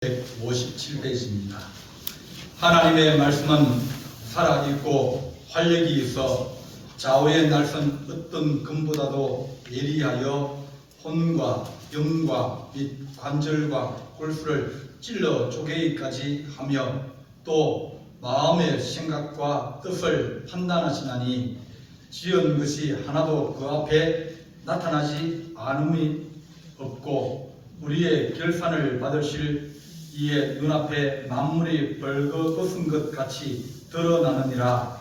157페이지입니다. 하나님의 말씀은 살아있고 활력이 있어 좌우의 날선 어떤 금보다도 예리하여 혼과 영과 및 관절과 골수를 찔러 쪼개기까지 하며 또 마음의 생각과 뜻을 판단하시나니 지은 것이 하나도 그 앞에 나타나지 않음이 없고 우리의 결산을 받으실 이에 눈앞에 만물이 벌거벗은 것 같이 드러나느니라.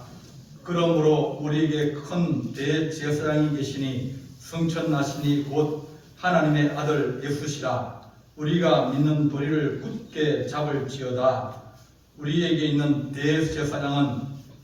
그러므로 우리에게 큰 대제사장이 계시니 성천나시니 곧 하나님의 아들 예수시라. 우리가 믿는 도리를 굳게 잡을지어다. 우리에게 있는 대제사장은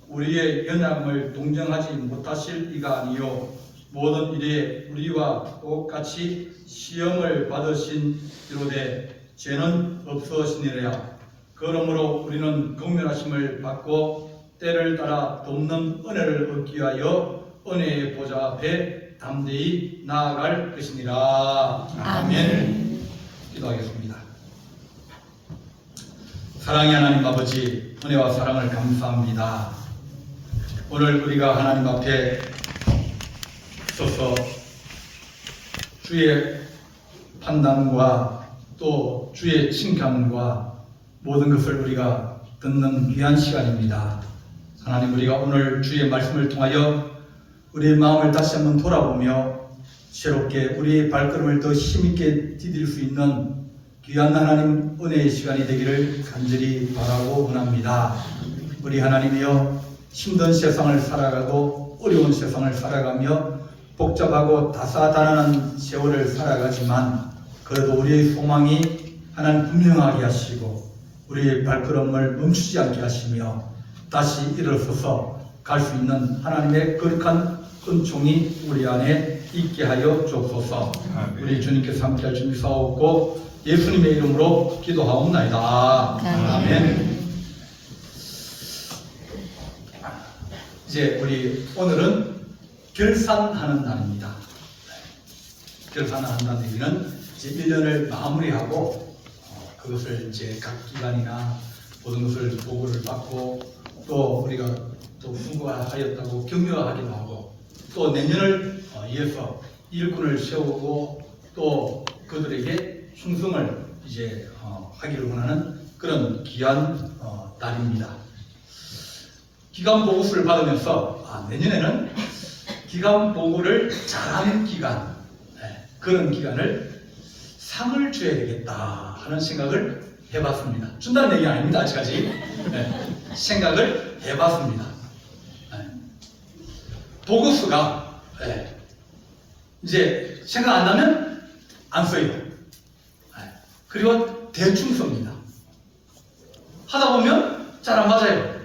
우리의 연약함을 동정하지 못하실 이가 아니요 모든 일에 우리와 똑같이 시험을 받으신 이로되 죄는 없으시니라. 그러므로 우리는 긍휼하심을 받고 때를 따라 돕는 은혜를 얻기 위하여 은혜의 보좌 앞에 담대히 나아갈 것이니라. 아멘. 기도하겠습니다. 사랑의 하나님 아버지, 은혜와 사랑을 감사합니다. 오늘 우리가 하나님 앞에 서서 주의 판단과 또 주의 칭찬과 모든 것을 우리가 듣는 귀한 시간입니다. 하나님, 우리가 오늘 주의 말씀을 통하여 우리의 마음을 다시 한번 돌아보며 새롭게 우리의 발걸음을 더 힘있게 디딜 수 있는 귀한 하나님 은혜의 시간이 되기를 간절히 바라고 원합니다. 우리 하나님이여, 힘든 세상을 살아가고 어려운 세상을 살아가며 복잡하고 다사다난한 세월을 살아가지만 그래도 우리의 소망이 하나님 분명하게 하시고 우리의 발걸음을 멈추지 않게 하시며 다시 일어서서 갈 수 있는 하나님의 거룩한 은총이 우리 안에 있게 하여 주옵소서. 우리 주님께서 함께할 준비 사옵고 예수님의 이름으로 기도하옵나이다. 아멘. 이제 우리 오늘은 결산하는 날입니다. 결산하는 얘기는 이제 1년을 마무리하고 그것을 이제 각 기관이나 모든 것을 보고를 받고 또 우리가 또 수고하였다고 격려하기도 하고 또 내년을 위해서 일꾼을 세우고 또 그들에게 충성을 이제 하기를 원하는 그런 귀한 날입니다. 기간 보고서를 받으면서 내년에는 기간 보고를 잘하는 기간, 그런 기간을 상을 줘야 되겠다 하는 생각을 해봤습니다. 준다는 얘기 아닙니다. 아직까지. 생각을 해봤습니다. 보고서가 이제 생각 안 나면 안 써요. 그리고 대충 씁니다. 하다 보면 잘 안 맞아요.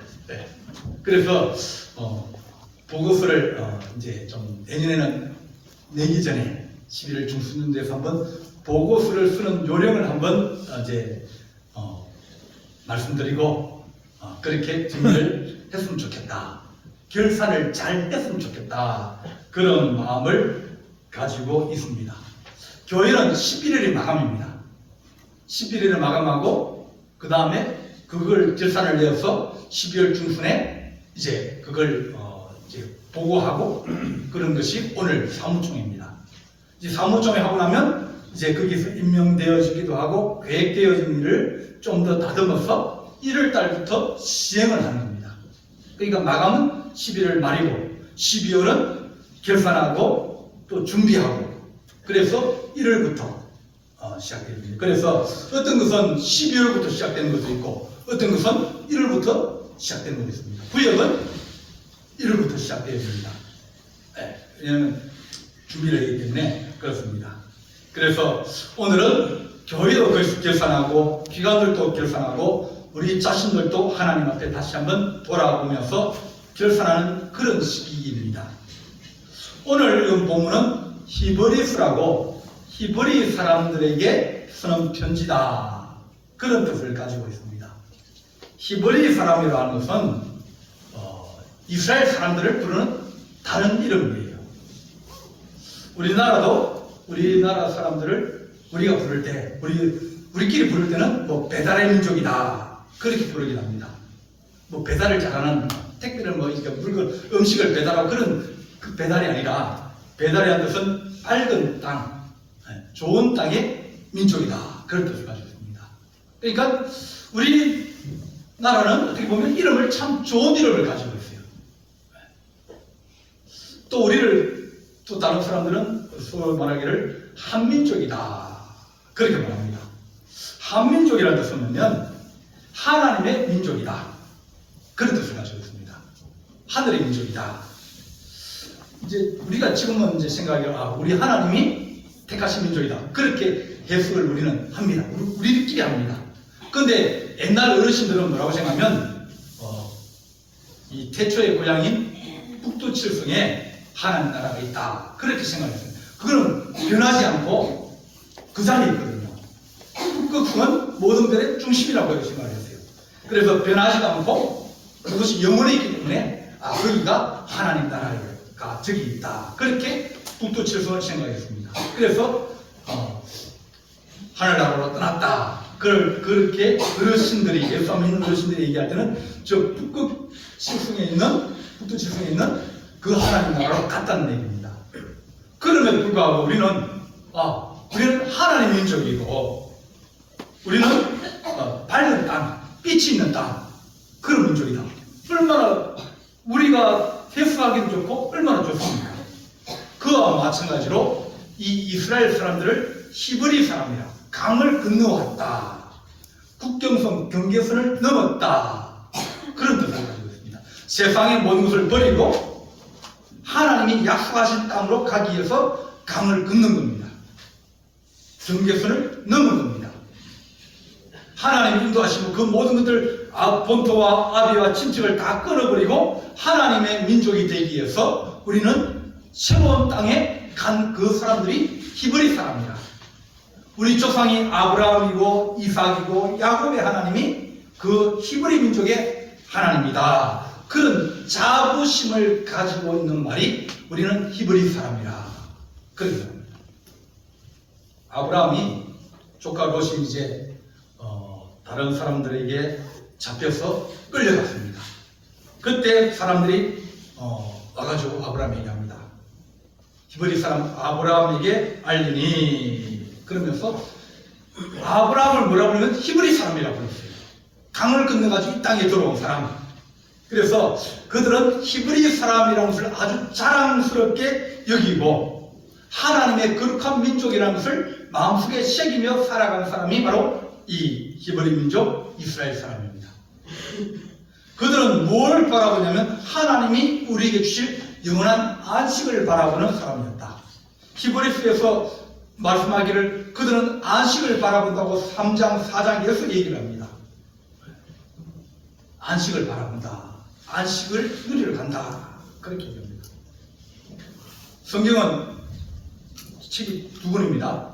그래서 보고서를 이제 좀 내년에는 내기 전에 11월 중순 돼서 한번 보고서를 쓰는 요령을 한번 이제 말씀드리고 그렇게 준비를 했으면 좋겠다. 결산을 잘 했으면 좋겠다. 그런 마음을 가지고 있습니다. 교회는 11월이 마감입니다. 11월에 마감하고 그 다음에 그걸 결산을 내어서 12월 중순에 이제 그걸 이제 보고하고 그런 것이 오늘 사무총회입니다. 이제 사무총회 하고 나면 이제 거기서 임명되어지기도 하고 계획되어진 일을 좀 더 다듬어서 1월 달부터 시행을 하는 겁니다. 그러니까 마감은 11월 말이고 12월은 결산하고 또 준비하고 그래서 1월부터 시작됩니다. 그래서 어떤 것은 12월부터 시작되는 것도 있고 어떤 것은 1월부터 시작되는 것도 있습니다. 구역은 1월부터 시작되어야 됩니다. 왜냐하면 준비를 하기 때문에 그렇습니다. 그래서 오늘은 교회도 결산하고 기관들도 결산하고 우리 자신들도 하나님 앞에 다시 한번 돌아보면서 결산하는 그런 시기입니다. 오늘 읽은 본문은 히브리서라고 히브리 사람들에게 쓰는 편지다. 그런 뜻을 가지고 있습니다. 히브리 사람이라는 것은 이스라엘 사람들을 부르는 다른 이름이에요. 우리나라도 우리나라 사람들을 우리가 부를 때 우리 우리끼리 부를 때는 뭐 배달의 민족이다 그렇게 부르긴 합니다. 뭐 배달을 잘하는 택배를 뭐 이렇게 물건 음식을 배달하고 그런 그 배달이 아니라 배달이라는 뜻은 밝은 땅, 좋은 땅의 민족이다 그런 뜻을 가지고 있습니다. 그러니까 우리나라는 어떻게 보면 이름을 참 좋은 이름을 가지고 있어요. 또 우리를 또 다른 사람들은 서로 말하기를 한민족이다 그렇게 말합니다. 한민족이라는 뜻은 뭐냐면 하나님의 민족이다 그런 뜻을 가지고 있습니다. 하늘의 민족이다. 이제 우리가 지금은 이제 생각하기로 우리 하나님이 택하신 민족이다 그렇게 해석을 우리는 합니다. 우리들끼리 합니다. 그런데 옛날 어르신들은 뭐라고 생각하면 이 태초의 고향인 북두칠성에 하나님 나라가 있다 그렇게 생각했어요. 그거는 변하지 않고 그 자리에 있거든요. 북극성은 모든 별의 중심이라고 생각했어요. 그래서 변하지도 않고 그것이 영원에 있기 때문에 거기가 하나님 나라가 저기 있다 그렇게 북두칠성을 생각했습니다. 그래서 하늘나라로 떠났다. 그렇게 어르신들이 예수 안 믿는 어르신들이 얘기할 때는 저 북두칠성에 있는 그 하나님 나라로 갔다는 얘기입니다. 그럼에도 불구하고 우리는 하나님 민족이고 우리는 밝은 땅, 빛이 있는 땅 그런 민족이다. 얼마나 우리가 해석하기도 좋고 얼마나 좋습니까? 그와 마찬가지로 이 이스라엘 사람들을 히브리 사람이라 강을 건너왔다. 국경선 경계선을 넘었다. 그런 뜻을 가지고 있습니다. 세상의 모든 것을 버리고 하나님이 약속하신 땅으로 가기 위해서 강을 걷는 겁니다. 경계선을 넘은 겁니다. 하나님이 인도하시고 그 모든 것들 본토와 아비와 친척을 다 끊어버리고 하나님의 민족이 되기 위해서 우리는 새로운 땅에 간 그 사람들이 히브리 사람이라. 우리 조상이 아브라함이고 이삭이고 야곱의 하나님이 그 히브리 민족의 하나님이다. 그런 자부심을 가지고 있는 말이 우리는 히브리 사람이라. 그런 겁니다. 아브라함이 조카 롯이 이제 다른 사람들에게 잡혀서 끌려갔습니다. 그때 사람들이 와가지고 아브라함에게 합니다. 히브리 사람 아브라함에게 알리니 그러면서 아브라함을 뭐라고 하면 히브리 사람이라고 불렀어요. 강을 건너가지고 이 땅에 들어온 사람. 그래서 그들은 히브리 사람이라는 것을 아주 자랑스럽게 여기고 하나님의 거룩한 민족이라는 것을 마음속에 새기며 살아간 사람이 바로 이 히브리 민족 이스라엘 사람입니다. 그들은 뭘 바라보냐면 하나님이 우리에게 주실 영원한 안식을 바라보는 사람이었다. 히브리서에서 말씀하기를 그들은 안식을 바라본다고 3장 4장에서 얘기를 합니다. 안식을 바라본다. 안식을 누리러 간다. 그렇게 얘기합니다. 성경은 책이 2권입니다.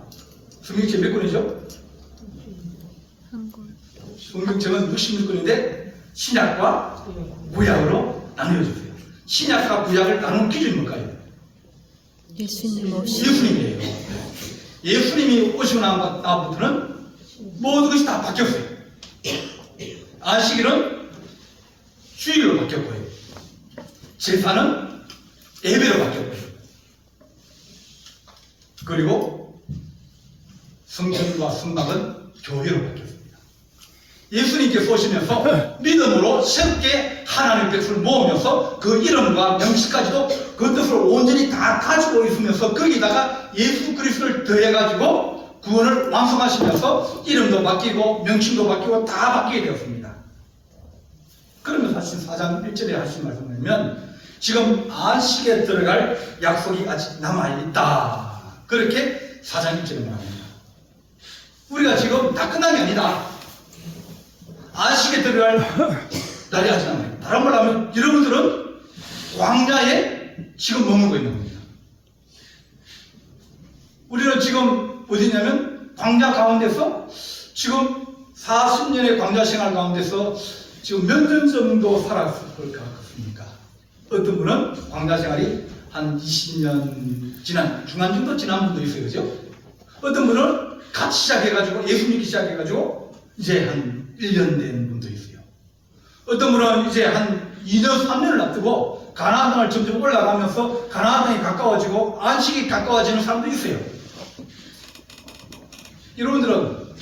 성경책 몇 권이죠? 성경책은 66권인데 신약과 구약으로 나누어졌어요. 신약과 구약을 나누는 기준이 뭘까요? 예수님이에요. 예수님이 오시고 나부터는 모든 것이 다 바뀌었어요. 안식일은 주일로 바뀌었고요. 제사는 예배로 바뀌었고요. 그리고 성전과 성막은 교회로 바뀌었습니다. 예수님께서 오시면서 믿음으로 새롭게 하나님 백성을 모으면서 그 이름과 명식까지도 그 뜻을 온전히 다 가지고 있으면서 거기다가 예수 그리스도를 더해가지고 구원을 완성하시면서 이름도 바뀌고 명칭도 바뀌고 다 바뀌게 되었습니다. 그러면서 하신 4장 1절에 하신 말씀을 보면 지금 안식에 들어갈 약속이 아직 남아있다. 그렇게 4장 1절에 말합니다. 우리가 지금 다 끝난 게 아니다. 안식에 들어갈 날이 아직 남아있다. 다른 말로 하면 여러분들은 광야에 지금 머물고 있는 겁니다. 우리는 지금 어디냐면 광야 가운데서 지금 40년의 광야 생활 가운데서 지금 몇 년 정도 살았을 것 같습니까? 어떤 분은 광야 생활이 한 20년 지난, 중간 정도 지난 분도 있어요. 그죠? 어떤 분은 같이 시작해가지고 예수 믿기 시작해가지고 이제 한 1년 된 분도 있어요. 어떤 분은 이제 한 2년, 3년을 앞두고 가나안 땅을 점점 올라가면서 가나안 땅이 가까워지고 안식이 가까워지는 사람도 있어요. 여러분들은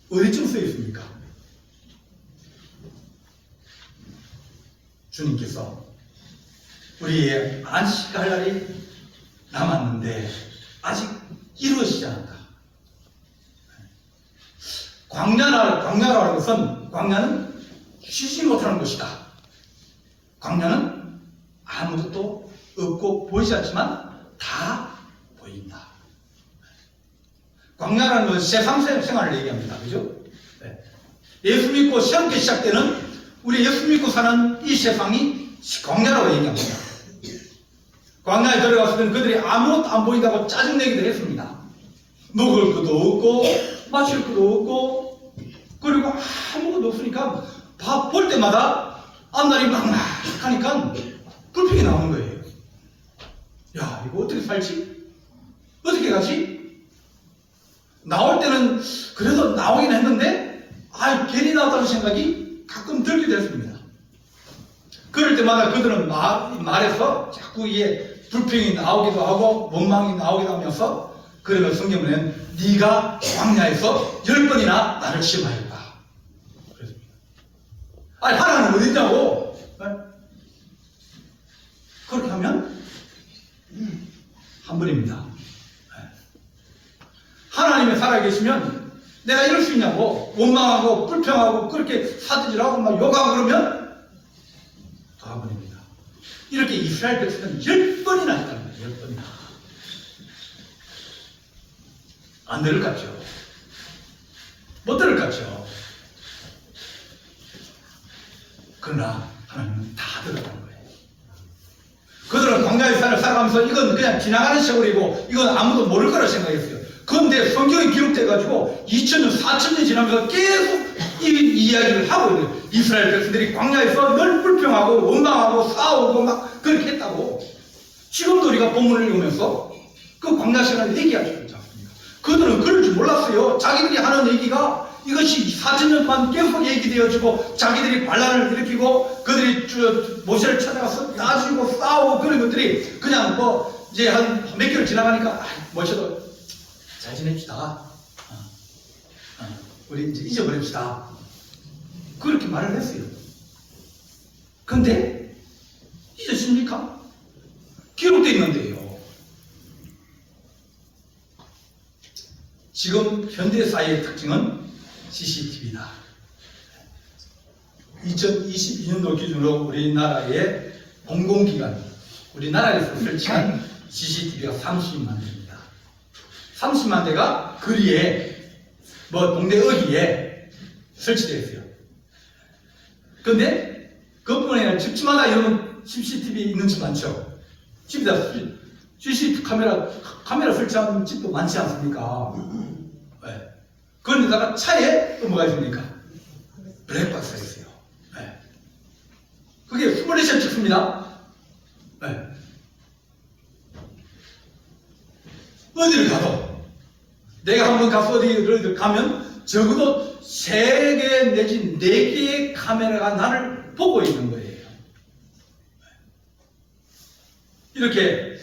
어디쯤 서 있습니까? 주님께서 우리의 안식할 날이 남았는데 아직 이루어지지 않았다. 광야라는 것은 광야는 쉬지 못하는 것이다. 광야는 아무것도 없고 보이지 않지만 다 보인다. 광야라는 것은 세상 생활을 얘기합니다. 그죠? 네. 예수 믿고 새롭게 시작되는 우리 예수 믿고 사는 이 세상이 광야라고 얘기합니다. 광야에 들어갔을 때는 그들이 아무것도 안 보인다고 짜증내기도 했습니다. 먹을 것도 없고 마실 것도 없고 그리고 아무것도 없으니까 밥 볼 때마다 앞날이 막막하니까 불평이 나오는 거예요. 야, 이거 어떻게 살지? 어떻게 가지? 나올 때는 그래도 나오긴 했는데 괜히 나왔다는 생각이 가끔 들기도 했습니다. 그럴 때마다 그들은 말에서 자꾸 이게 불평이 나오기도 하고 원망이 나오기도 하면서 그러면 성경은 네가 광야에서 10번이나 나를 시험하였다. 그랬습니다. 하나는 어디 있냐고. 그렇게 하면 한 번입니다. 하나님이 살아계시면 내가 이럴 수 있냐고 원망하고 불평하고 그렇게 사드질하고 막 욕하고 그러면 또 한 번입니다. 이렇게 이스라엘 백성은 10번이나 했다는 거예요. 10번이나. 안 들을 것 같죠? 못 들을 것 같죠? 그러나 하나님은 다 들었다는 거예요. 그들은 광야의 삶을 살아가면서 이건 그냥 지나가는 세월이고 이건 아무도 모를 거라 생각했어요. 그런데 성경이 기록돼가지고 2000년, 4000년 지나면서 계속 이 이야기를 하고 있는 이스라엘 백성들이 광야에서 늘 불평하고 원망하고 싸우고 막 그렇게 했다고. 지금도 우리가 본문을 읽으면서 그 광야 시간을 얘기하고 있지 않습니까? 그들은 그럴 줄 몰랐어요. 자기들이 하는 얘기가 이것이 4000년 동안 계속 얘기되어지고 자기들이 반란을 일으키고 그들이 모세를 찾아가서 따지고 싸우고 그런 것들이 그냥 이제 한 몇 개월 지나가니까 모세도 잘 지냅시다. 우리 이제 잊어버립시다. 그렇게 말을 했어요. 근데 잊으십니까? 기록되어 있는데요. 지금 현대사회의 특징은 CCTV다. 2022년도 기준으로 우리나라의 공공기관, 우리나라에서 설치한 CCTV가 30만 대입니다. 30만 대가 거리에, 동네 어귀에 설치되어 있어요. 그런데 그뿐만 아니라 집집마다 이런 CCTV 있는 집 많죠. 집에다 CCTV 카메라 설치하는 집도 많지 않습니까? 네. 그런데다가 차에 또 뭐가 있습니까? 블랙박스가 있어요. 네. 그게 24시간 찍습니다. 네. 어디를 가도 내가 한번 가서 어디를 가면 적어도 3개 내지 4개의 카메라가 나를 보고 있는 거예요. 이렇게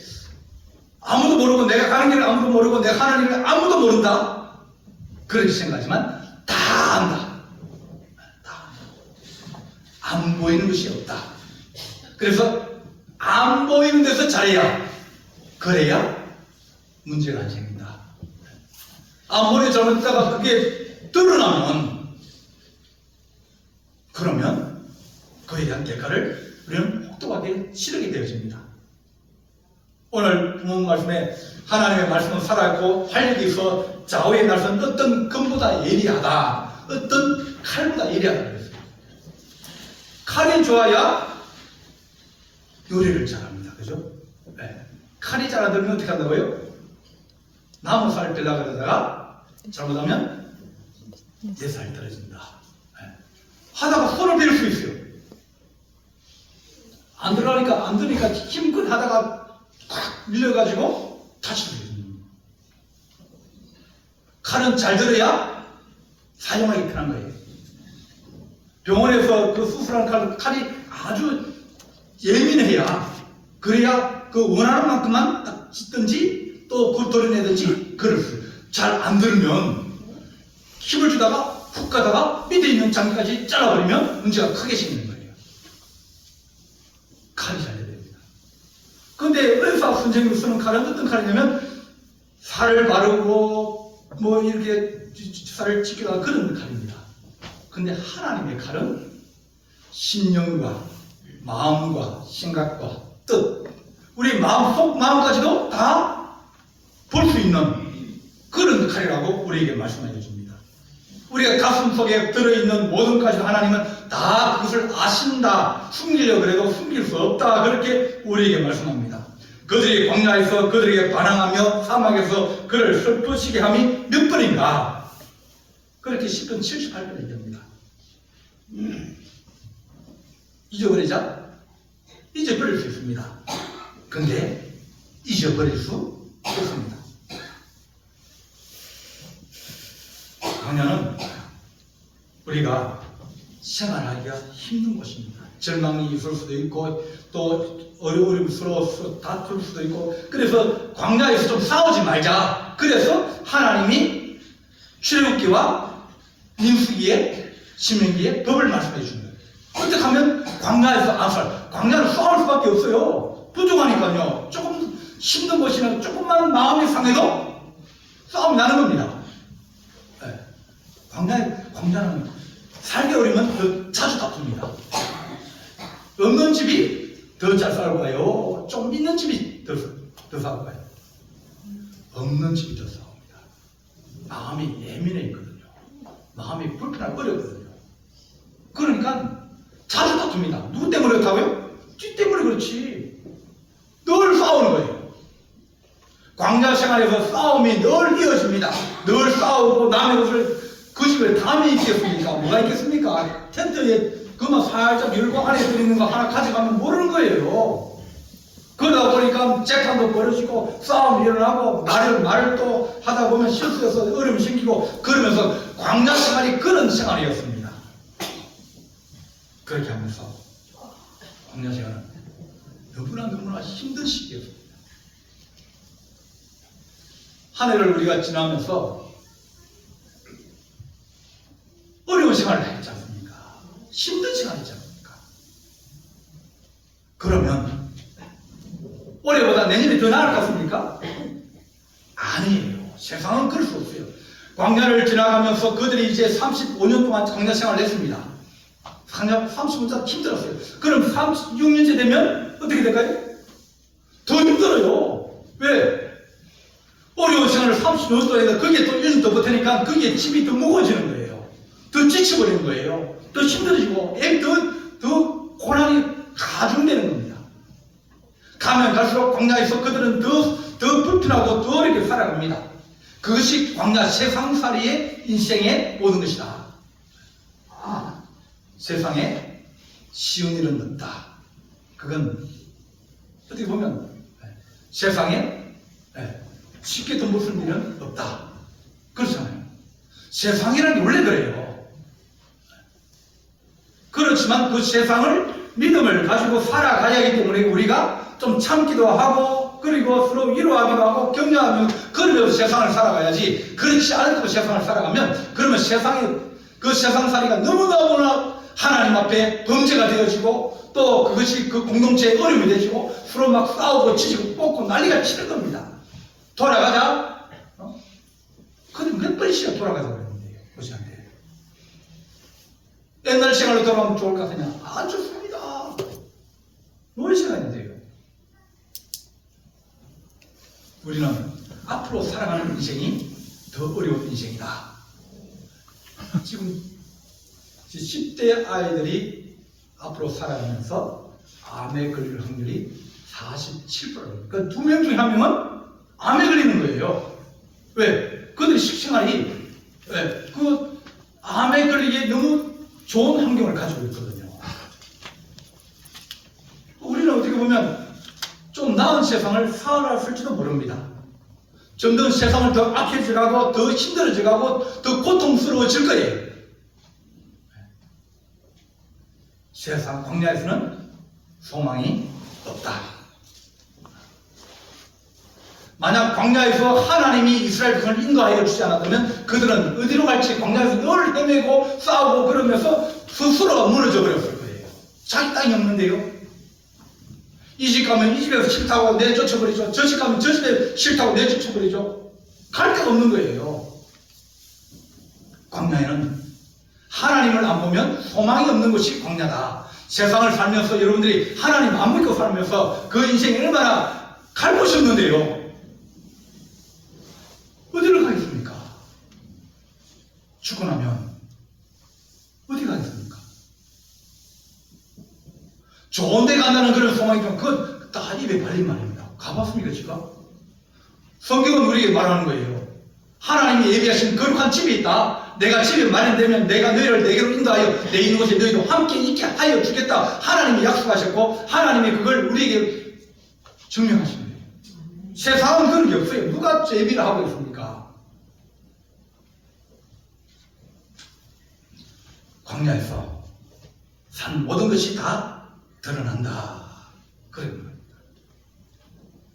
아무도 모르고 내가 가는 길을 아무도 모르고 내가 하는 일을 아무도 모른다. 그렇게 생각하지만 다 안다. 다 안다. 안 보이는 것이 없다. 그래서 안 보이는 데서 잘해야 그래야 문제가 안 생긴다. 아무리 잘못했다가 그게 드러나면 그러면 그에 대한 대가를 우리는 혹독하게 치르게 되어집니다. 오늘 본문 말씀에 하나님의 말씀은 살아있고 활력이 있어 좌우의 날선 어떤 금보다 예리하다. 어떤 칼보다 예리하다 그랬어요. 칼이 좋아야 요리를 잘합니다. 그죠? 네. 칼이 잘 안 들면 어떻게 한다고요? 나무 살 빼려고 그러다가 잘못하면 내 살이 떨어진다. 네. 하다가 손을 베일 수 있어요. 안 들으니까 힘껏 하다가 탁 밀려가지고 다치게 됩니다. 칼은 잘 들어야 사용하기 편한 거예요. 병원에서 그 수술하는 칼이 아주 예민해야, 그래야 그 원하는 만큼만 딱 찢든지 또 그 도려내든지 그럴 잘 안 들으면 힘을 주다가 훅 가다가 밑에 있는 장기까지 잘라버리면 문제가 크게 생기는 거예요. 칼이 잘 돼야 됩니다. 그런데 의사 선생님이 쓰는 칼은 어떤 칼이냐면 살을 바르고 뭐 이렇게 살을 찢기다 그런 칼입니다. 근데 하나님의 칼은 심령과 마음과 생각과 뜻, 우리 마음속 마음까지도 다 볼 수 있는 그런 칼이라고 우리에게 말씀해 주십니다. 우리가 가슴 속에 들어있는 모든 것까지 하나님은 다 그것을 아신다. 숨기려고 해도 숨길 수 없다. 그렇게 우리에게 말씀합니다. 그들이 광야에서 그들에게 반항하며 사막에서 그를 슬프시게 함이 몇 번인가? 그렇게 10번 78번 얘기합니다. 잊어버리자? 잊어버릴 수 있습니다. 근데 잊어버릴 수 없습니다. 광야는 우리가 생활하기가 힘든 곳입니다. 절망이 있을 수도 있고 또 어려움스러워서 다툴 수도 있고, 그래서 광야에서 좀 싸우지 말자. 그래서 하나님이 출애굽기와 민수기에 신명기에 법을 말씀해 주는 거예요. 어떻게 하면 광야에서 광야는 싸울 수밖에 없어요. 부족하니까요. 조금 힘든 곳이나 조금만 마음이 상해도 싸움이 나는 겁니다. 네. 광야는 살기 어려면 더 자주 다툽니다. 없는 집이 더 잘 싸울까요? 좀 있는 집이 더 싸울까요? 없는 집이 더 싸웁니다. 마음이 예민해 있거든요. 마음이 불편하고 어렵거든요. 그러니까 자주 다툽니다. 누구 때문에 그렇다고요? 쥐 때문에 그렇지. 늘 싸우는 거예요. 광야 생활에서 싸움이 늘 이어집니다. 늘 싸우고 남의 것을 그 집에 담이 있겠습니까? 뭐가 있겠습니까? 텐트에 그만 살짝 열고 안에 들어있는 거 하나 가져가면 모르는 거예요. 그러다 보니까 재판도 벌어지고 싸움이 일어나고 말을 또 하다 보면 실수해서 어려움이 생기고, 그러면서 광야 생활이 그런 생활이었습니다. 그렇게 하면서 광야 생활은 너무나 힘든 시기였습니다. 한 해를 우리가 지나면서 어려운 생활을 했지 않습니까? 힘든 생활이지 않습니까? 그러면 올해보다 내년이 더 나을 것 같습니까? 아니에요. 세상은 그럴 수 없어요. 광야를 지나가면서 그들이 이제 35년 동안 광야 생활을 했습니다. 35년 동안 힘들었어요. 그럼 36년째 되면 어떻게 될까요? 더 힘들어요. 왜? 어려운 생활을 30년 동안 해서 거기에 또 1년 더 버티니까 거기에 집이 더 무거워지는 거예요. 더 지쳐버리는 거예요. 더 힘들어지고 더 고난이 가중되는 겁니다. 가면 갈수록 광야에서 그들은 더 불편하고 더 어렵게 살아갑니다. 그것이 광야 세상살이의 인생의 모든 것이다. 세상에 쉬운 일은 없다. 그건 어떻게 보면 세상에 쉽게 돈 벌 일은 없다. 그렇잖아요. 세상이라는 게 원래 그래요. 그렇지만 그 세상을 믿음을 가지고 살아가야 하기 때문에 우리가 좀 참기도 하고, 그리고 서로 위로하기도 하고 격려하며 그러면서 세상을 살아가야지. 그렇지 않고 세상을 살아가면 그러면 그 세상살이가 너무나 하나님 앞에 범죄가 되어지고, 또 그것이 그 공동체의 어려움이 되지고 서로 막 싸우고 치고 뽑고 난리가 치는 겁니다. 돌아가자. 근데 몇 번씩이나 돌아가자고 그랬는데요. 보시는데 옛날 생활로 돌아가면 좋을 것 같으냐? 안 좋습니다. 노래 시간인데요. 우리는 앞으로 살아가는 인생이 더 어려운 인생이다. 지금 10대 아이들이 앞으로 살아가면서 암에 걸릴 확률이 47%. 그러니까 2명 중에 1명은 암에 걸리는 거예요. 왜? 그들이 식생활이 그 암에 걸리기에 너무 좋은 환경을 가지고 있거든요. 우리는 어떻게 보면 좀 나은 세상을 살았을지도 모릅니다. 점점 세상은 더 악해져가고 더 힘들어져가고 더 고통스러워질 거예요. 세상 광야에서는 소망이 없다. 만약 광야에서 하나님이 이스라엘 백성을 인도하여 주지 않았다면 그들은 어디로 갈지 광야에서 늘 헤매고 싸우고 그러면서 스스로가 무너져 버렸을 거예요. 자기 땅이 없는데요. 이 집 가면 이 집에서 싫다고 내쫓아버리죠. 저 집 가면 저 집에 싫다고 내쫓아버리죠. 갈 데가 없는 거예요. 광야에는 하나님을 안 보면 소망이 없는 것이 광야다. 세상을 살면서 여러분들이 하나님 안 믿고 살면서 그 인생이 얼마나 갈 곳이 없는데요. 어디를 가겠습니까? 죽고 나면 어디 가겠습니까? 좋은 데 간다는 그런 소망이지만 그건 다 입에 발린 말입니다. 가봤습니까 지금? 성경은 우리에게 말하는 거예요. 하나님이 예비하신 거룩한 집이 있다. 내가 집이 마련되면 내가 너희를 내게로 인도하여 내 있는 곳에 너희도 함께 있게 하여 주겠다. 하나님이 약속하셨고 하나님이 그걸 우리에게 증명하신 거예요. 세상은 그런 게 없어요. 누가 예비를 하고 있습니까? 광야에서 산 모든 것이 다 드러난다. 그런 겁니다.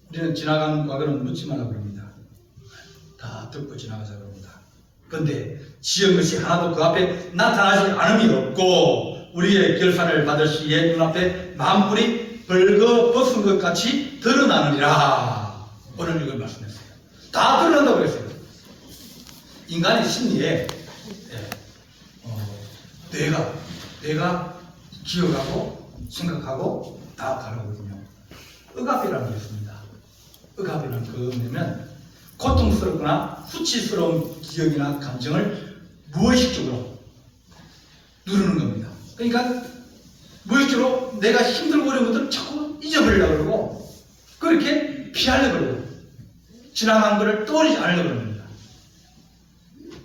우리는 지나간 과거는 묻지 말라 그럽니다. 다 듣고 지나가자 그럽니다. 그런데 지은 것이 하나도 그 앞에 나타나지 않음이 없고 우리의 결산을 받을 시에 눈앞에 만물이 벌거벗은 것 같이 드러나느니라. 오늘 이걸 말씀했어요. 다 드러난다고 그랬어요. 인간의 심리에 내가 기억하고 생각하고 다 다르거든요. 억압이라는 게 있습니다. 억압이란 그거냐면 고통스럽거나 수치스러운 기억이나 감정을 무의식적으로 누르는 겁니다. 그러니까 무의식적으로 내가 힘들고 어려운 것들을 자꾸 잊어버리려고 그러고 그렇게 피하려고 그러고 지나간 것을 떠올리지 않으려고 합니다.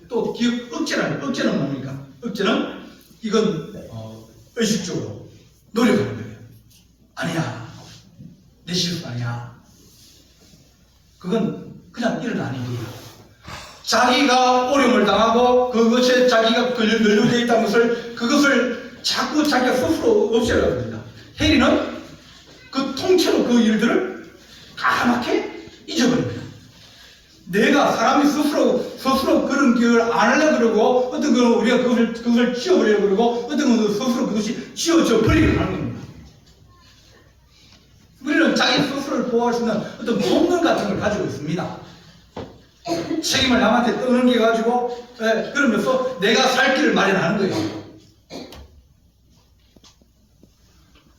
또 기억 억제는 뭡니까? 억제는 이건 의식적으로 노력하는 거예요. 아니야. 내 실수 아니야. 그건 그냥 일어나는 일이에요. 자기가 어려움을 당하고 그것에 자기가 연루되어 있다는 것을 그것을 자꾸 자기가 스스로 없애려고 합니다. 해리는 그 통째로 그 일들을 까맣게 잊어버립니다. 내가 사람이 스스로 그런 기억을 안 하려고 그러고 어떤 건 우리가 그것을 지워버리려고 그러고 어떤 건 스스로 그것이 지워져 버리려고 하는 겁니다. 우리는 자기 스스로를 보호할 수 있는 어떤 본능 같은 걸 가지고 있습니다. 책임을 남한테 떠넘겨가지고 그러면서 내가 살 길을 마련하는 거예요.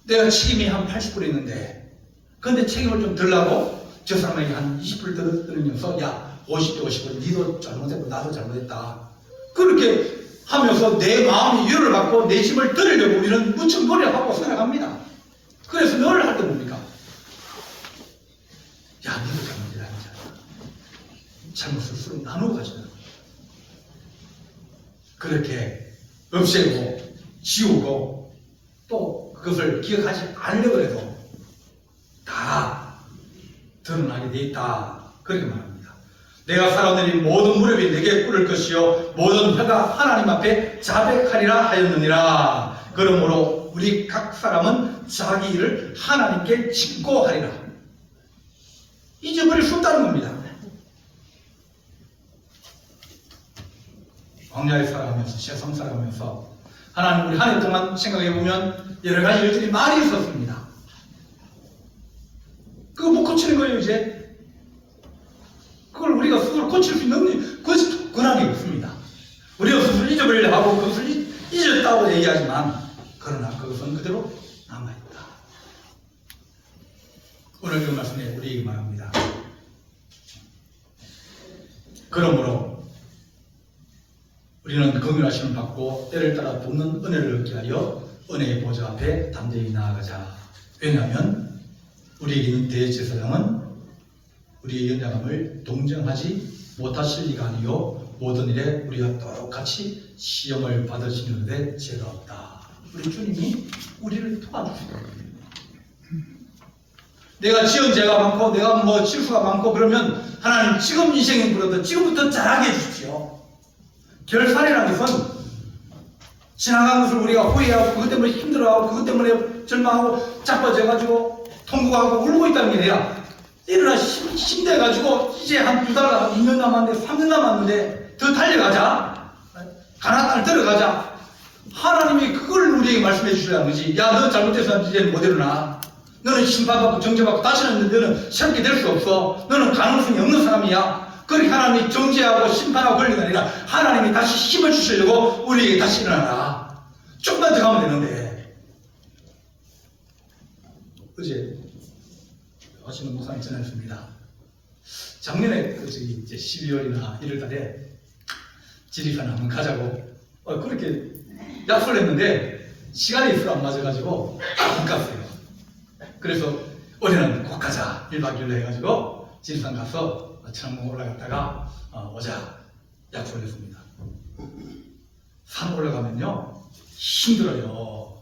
내가 책임이 한 80% 있는데 근데 책임을 좀 덜라고 저 사람에게 한 20% 떨어뜨리면서 야 50대 50은 니도 잘못했고 나도 잘못했다. 그렇게 하면서 내 마음이 위로를 받고 내 힘을 들으려고 우리는 무척머리를 하고 살아갑니다. 그래서 늘 할 때 뭡니까? 야 니도 잘못이다. 잘못을 서로 나누어 가잖아. 그렇게 없애고 지우고 또 그것을 기억하지 않으려고 해도 다 드러나게 돼 있다. 그렇게 말합니다. 내가 살아내린 모든 무렵이 내게 꿇을 것이요 모든 혀가 하나님 앞에 자백하리라 하였느니라. 그러므로 우리 각 사람은 자기 일을 하나님께 직고하리라. 잊어버릴 수 없다는 겁니다. 광야에 살아가면서 세상 살아가면서 하나님 우리 한 해 동안 생각해보면 여러 가지 일들이 많이 있었습니다. 그거 못 고치는 거예요. 이제 그걸 우리가 스스로 고칠 수 있는 그것이 권한이 없습니다. 우리가 스스로 잊어버리려고 하고 그것을 잊었다고 얘기하지만 그러나 그것은 그대로 남아있다. 오늘 그 말씀에 우리에게 말합니다. 그러므로 우리는 긍휼하심을 받고 때를 따라 돕는 은혜를 얻게 하여 은혜의 보좌 앞에 담대히 나아가자. 왜냐하면 우리에게 있는 대제사장은 우리의 연약함을 동정하지 못하실 리가 아니요 모든 일에 우리가 똑같이 시험을 받으시는데 죄가 없다. 우리 주님이 우리를 도와주시는 거예요. 내가 지은 죄가 많고 내가 뭐 실수가 많고 그러면 하나님 지금 이 생애보다도 지금부터 잘하게 해주십시오. 결산이라는 것은 지나간 것을 우리가 후회하고 그것 때문에 힘들어하고 그것 때문에 절망하고 자빠져가지고 통곡하고 울고 있다는 게 아니라 일어나 힘내가지고 이제 한 2달, 2년 남았는데 3년 남았는데 더 달려가자. 가나안 땅을 들어가자. 하나님이 그걸 우리에게 말씀해 주시라는 거지. 야, 너 잘못해서 이제 못 일어나. 너는 심판받고 정죄받고 다시는 너는 새롭게 될 수 없어. 너는 가능성이 없는 사람이야. 그렇게 하나님이 정죄하고 심판하고 그런 게 아니라 하나님이 다시 힘을 주시려고 우리에게 다시 일어나라. 조금만 더 가면 되는데. 어제 하시는 목사님 전했습니다. 작년에 이제 12월이나 1월 달에 지리산 한번 가자고 그렇게 약속을 했는데 시간이 있어 안 맞아가지고 못 갔어요. 그래서 올해는 꼭 가자 1박 2일로 해가지고 지리산 가서 천왕봉 올라갔다가 오자 약속을 했습니다. 산 올라가면요 힘들어요.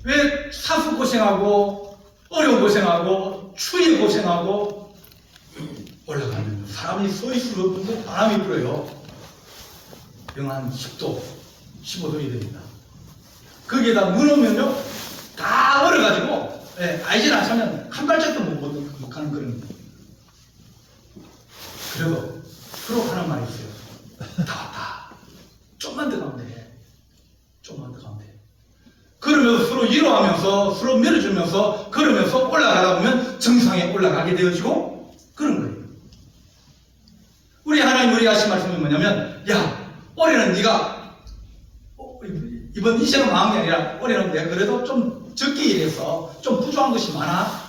왜 사수 고생하고 어려운 고생하고 추위에 고생하고 올라가면 사람이 서 있을 수 없는데 바람이 불어요. 영하 10도 15도이 됩니다. 거기에다 눈 오면요 다 얼어가지고 알지 않으면 한 발짝도 못 가는 그런. 그래도 서로 하는 말이 있어요. 다 왔다. 좀만 더 가면 돼. 좀만 더 가면 돼. 그러면서 서로 위로하면서 서로 밀어주면서 걸으면서 올라가다 보면 정상에 올라가게 되어지고 그런 거예요. 우리 하나님 우리가 하신 말씀이 뭐냐면 야 올해는 네가 이번 이생은 망한 게 아니라 올해는 내가 그래도 좀 적게 일해서 좀 부족한 것이 많아.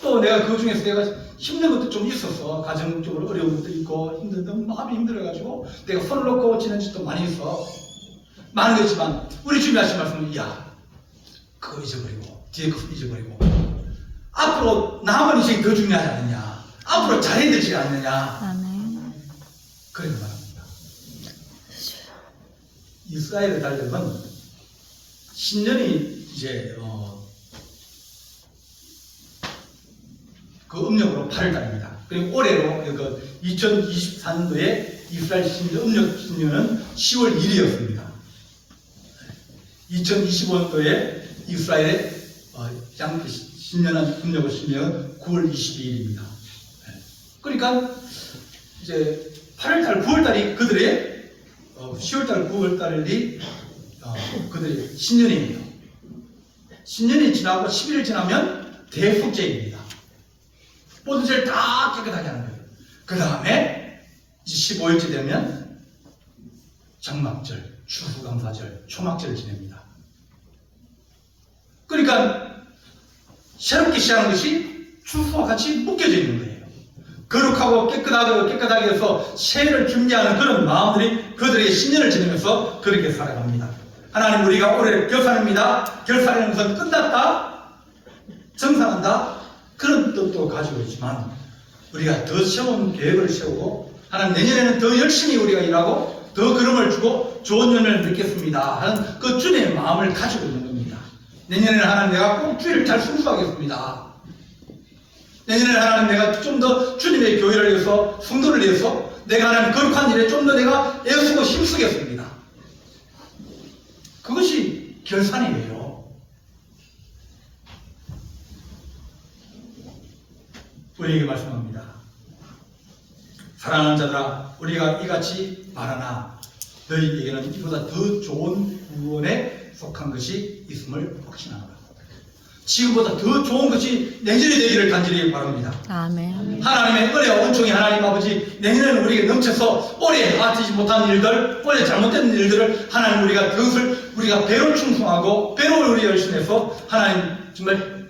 또 내가 그 중에서 내가 힘든 것도 좀 있었어. 가정적으로 어려운 것도 있고 너무 마음이 힘들어가지고 내가 손을 놓고 지낸 짓도 많이 있어. 많은 거지만 우리 주님이 하신 말씀은 야 그거 잊어버리고 뒤에 그거 잊어버리고 앞으로 남은 인생이 더 중요하지 않느냐. 앞으로 잘해야 되지 않느냐. 아멘. 그런 말합니다. 이스라엘의 달력은 신년이 이제 그 음력으로 8월달입니다. 그리고 올해로 2024년도에 이스라엘 신년 음력 신년은 10월 1일이었습니다. 2025년도에 이스라엘의 신년은 음력으로 신년은 9월 22일입니다. 그러니까 이제 8월달, 9월달이 그들의 10월달, 9월달이 그들의 신년이에요. 신년이 지나고 10일 지나면 대속죄입니다. 모든 죄를 다 깨끗하게 하는 거예요. 그 다음에 15일째 되면 장막절, 추수감사절, 초막절을 지냅니다. 그러니까 새롭게 시작하는 것이 추수와 같이 묶여져 있는 거예요. 거룩하고 깨끗하게 해서 새해를 준비하는 그런 마음들이 그들에게 신년을 지내면서 그렇게 살아갑니다. 하나님 우리가 올해 결산입니다. 결산이라는 것은 끝났다, 정산한다 그런 뜻도 가지고 있지만 우리가 더 세운 계획을 세우고 하나님 내년에는 더 열심히 우리가 일하고 더 그름을 주고 좋은 연을 맺겠습니다 하는 그 주님의 마음을 가지고 있는 겁니다. 내년에는 하나님 내가 꼭 주일을 잘 순수하겠습니다. 내년에는 하나님 내가 좀 더 주님의 교회를 위해서 성도를 위해서 내가 하나님 거룩한 일에 좀 더 내가 애쓰고 힘쓰겠습니다. 그것이 결산이에요. 우리에게 말씀합니다. 사랑하는 자들아 우리가 이같이 말하나 너희에게는 이보다 더 좋은 구원에 속한 것이 있음을 확신하노라. 지금보다 더 좋은 것이 내년이 되기를 간절히 바랍니다. 아멘. 하나님의 은혜와 은총이 하나님 아버지 내년에는 우리에게 넘쳐서 올해 하지 못한 일들, 올해 잘못된 일들을 하나님 우리가 그것을 우리가 배로 충성하고 배로 우리 열심히 해서 하나님 정말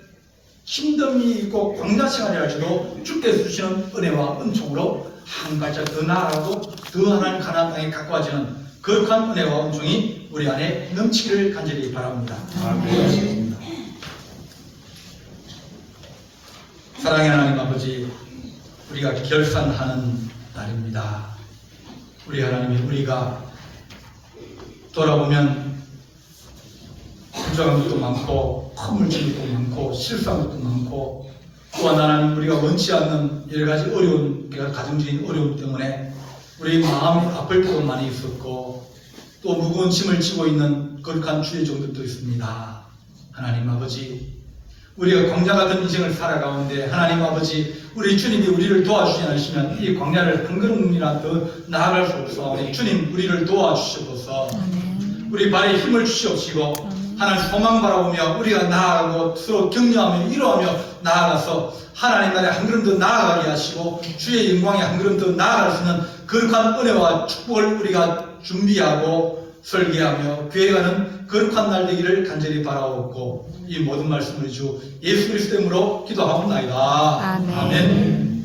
힘듦이 있고 광야 생활이랄지도 주께서 주시는 은혜와 은총으로 한 발짝 더 나아가고 더 하나님 가나안 땅에 가까워지는 거룩한 은혜와 은총이 우리 안에 넘치기를 간절히 바랍니다. 아멘. 사랑의 하나님 아버지 우리가 결산하는 날입니다. 우리 하나님이 우리가 돌아보면 부족한 것도 많고 허물진 것도 많고 실수한 것도 많고 또한 하나님 우리가 원치 않는 여러 가지 어려운 가정적인 어려움 때문에 우리 마음이 아플 때도 많이 있었고 또 무거운 짐을 지고 있는 거룩한 주의 종들도 있습니다. 하나님 아버지 우리가 광야 같은 인생을 살아가는데 하나님 아버지 우리 주님이 우리를 도와주지 않으시면 이 광야를 한 걸음이나 더 나아갈 수 없사오니 주님 우리를 도와주시옵소서. 우리 발에 힘을 주시옵시고 하나님 소망 바라보며 우리가 나아가고 서로 격려하며 위로하며 나아가서 하나님 나라에 한 걸음 더 나아가게 하시고 주의 영광에 한 걸음 더 나아갈 수 있는 거룩한 은혜와 축복을 우리가 준비하고 설계하며 교회가는 거룩한 날 되기를 간절히 바라옵고 이 모든 말씀을 주 예수 그리스도 이름으로 기도하옵나이다. 아멘. 아멘.